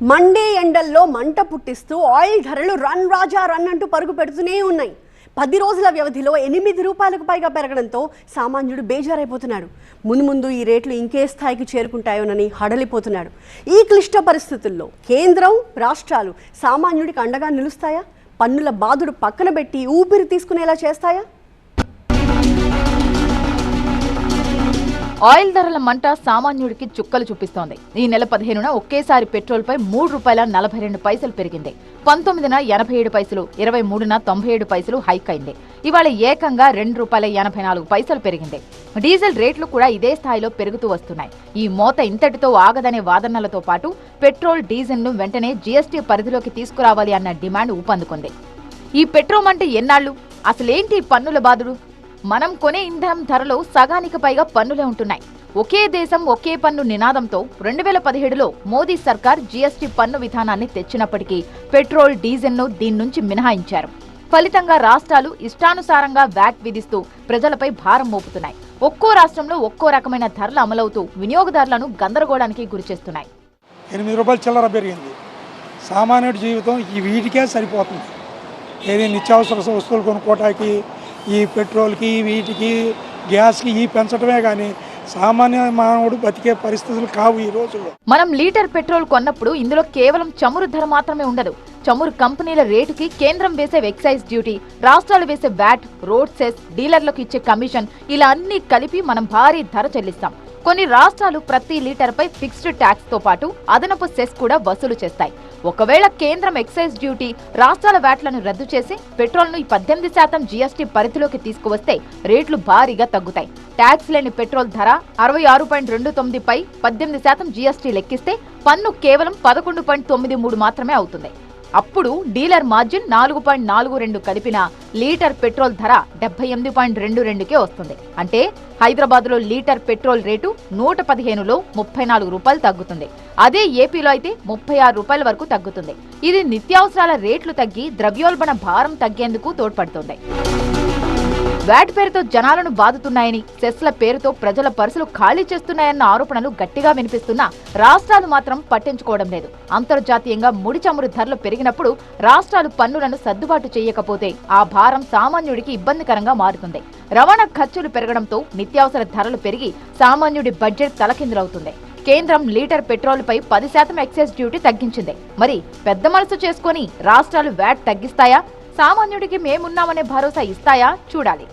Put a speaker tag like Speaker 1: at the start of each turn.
Speaker 1: Monday ఎండల్లో మంట పుట్టిస్తూ oil ధరలు రన్ రాజా రన్ అంటూ పరుగు పెడుతూనే ఉన్నాయి. 10 రోజుల వ్యవధిలో 8 రూపాయలకు పైగా పెరగడంతో సామాన్యుడు బేజారైపోతున్నాడు. ముందు ఈ రేట్లు ఇంకే స్థాయికి చేరుకుంటాయోనని హడలిపోతున్నాడు. ఈ క్లిష్ట పరిస్థితుల్లో కేంద్రం, రాష్ట్రాలు సామాన్యుడికి అండగా నిలుస్తాయా? పన్నుల బాధుడు పక్కన పెట్టి ఊపిరి తీసుకునేలా చేస్తాయా?
Speaker 2: ఆయిల్ ధరల మంట సామాన్యుడికి చుక్కలు చూపిస్తోంది. ఈ నెల 15న ఒకేసారి పెట్రోల్పై ₹3.42 పెరిగింది. 19న 87 పైసలు, 23న 97 పైసలు హైక్ అయింది. ఇవాళ ఏకంగా ₹2.84 పెరిగింది. డీజిల్ రేట్లు కూడా ఇదే స్థాయిలో పెరుగుతూ వస్తున్నాయి. ఈ మోత ఇంతటితో ఆగదనే వాదనలతో పాటు పెట్రోల్, డీజిల్ను వెంటనే జీఎస్టీ పరిధిలోకి తీసుకురావాలి అన్న డిమాండ్ ఊపందుకుంది. ఈ పెట్రోల్ అంటే ఎన్నాళ్లు? అసలేంటి పన్నుల బాధుడు? మనం కొనే ఇంధనం ధరలో సగానికి పైగా పన్నులే ఉంటున్నాయి. ఒకే దేశం ఒకే పన్ను నినాదంతో 2017లో మోదీ సర్కార్ జీఎస్టీ పన్ను విధానాన్ని తెచ్చినప్పటికీ పెట్రోల్, డీజిల్ను దీని నుంచి మినహాయించారు. ఫలితంగా రాష్ట్రాలు ఇష్టానుసారంగా వ్యాట్ విధిస్తూ ప్రజలపై భారం మోపుతున్నాయి. ఒక్కో రాష్ట్రంలో ఒక్కో రకమైన ధరలు అమలవుతూ వినియోగదారులను గందరగోళానికి గురిచేస్తున్నాయి.
Speaker 3: ₹8 చిల్లర పెరిగింది. సామాన్యుడి జీవితం ఈ వీటికే సరిపోతుంది. ఏది నిత్యావసర వస్తువులు కొనుక్కోవటానికి ఈ పెట్రోల్కి, వీటికి, గ్యాస్కి ఈ పెంచడమే కానీ సామాన్య మానవుడు బతికే పరిస్థితులు కావు ఈ రోజుల్లో.
Speaker 2: మనం లీటర్ పెట్రోల్ కొన్నప్పుడు ఇందులో కేవలం చమురు ధర మాత్రమే ఉండదు. చమురు కంపెనీల రేటుకి కేంద్రం వేసే ఎక్సైజ్ డ్యూటీ, రాష్ట్రాలు వేసే వ్యాట్, రోడ్ సెస్, డీలర్లకు ఇచ్చే కమిషన్, ఇలా అన్ని కలిపి మనం భారీ ధర చెల్లిస్తాం. కొన్ని రాష్ట్రాలు ప్రతి లీటర్పై ఫిక్స్డ్ ట్యాక్స్ తో పాటు అదనపు సెస్ కూడా వసూలు చేస్తాయి. ఒకవేళ కేంద్రం ఎక్సైజ్ డ్యూటీ, రాష్ట్రాల వ్యాట్లను రద్దు చేసి పెట్రోల్ను 18% జీఎస్టీ పరిధిలోకి తీసుకువస్తే రేట్లు భారీగా తగ్గుతాయి. ట్యాక్స్ లేని పెట్రోల్ ధర 66.29పై 18% జీఎస్టీ లెక్కిస్తే పన్ను కేవలం 11.93 మాత్రమే అవుతుంది. అప్పుడు డీలర్ మార్జిన్ 4.42 కలిపిన లీటర్ పెట్రోల్ ధర 78.22కే వస్తుంది. అంటే హైదరాబాద్లో లీటర్ పెట్రోల్ రేటు 115లో ₹34 తగ్గుతుంది. అదే ఏపీలో అయితే ₹36 వరకు తగ్గుతుంది. ఇది నిత్యావసరాల రేట్లు తగ్గి ద్రవ్యోల్బణ భారం తగ్గేందుకు తోడ్పడుతుంది. వ్యాట్ పేరుతో జనాలను బాదుతున్నాయని, సెస్ల పేరుతో ప్రజల పర్సులు ఖాళీ చేస్తున్నాయన్న ఆరోపణలు గట్టిగా వినిపిస్తున్నా రాష్ట్రాలు మాత్రం పట్టించుకోవడం లేదు. అంతర్జాతీయంగా ముడి చమురు ధరలు పెరిగినప్పుడు రాష్ట్రాలు పన్నులను సర్దుబాటు చేయకపోతే ఆ భారం సామాన్యుడికి ఇబ్బందికరంగా మారుతుంది. రవాణా ఖర్చులు పెరగడంతో నిత్యావసర ధరలు పెరిగి సామాన్యుడి బడ్జెట్ తలకిందులవుతుంది. కేంద్రం లీటర్ పెట్రోల్పై 10% ఎక్సైజ్ డ్యూటీ తగ్గించింది. మరి పెద్ద మనసు చేసుకుని రాష్ట్రాలు వ్యాట్ తగ్గిస్తాయా? సామాన్యుడికి మేమున్నామనే భరోసా ఇస్తాయా? చూడాలి.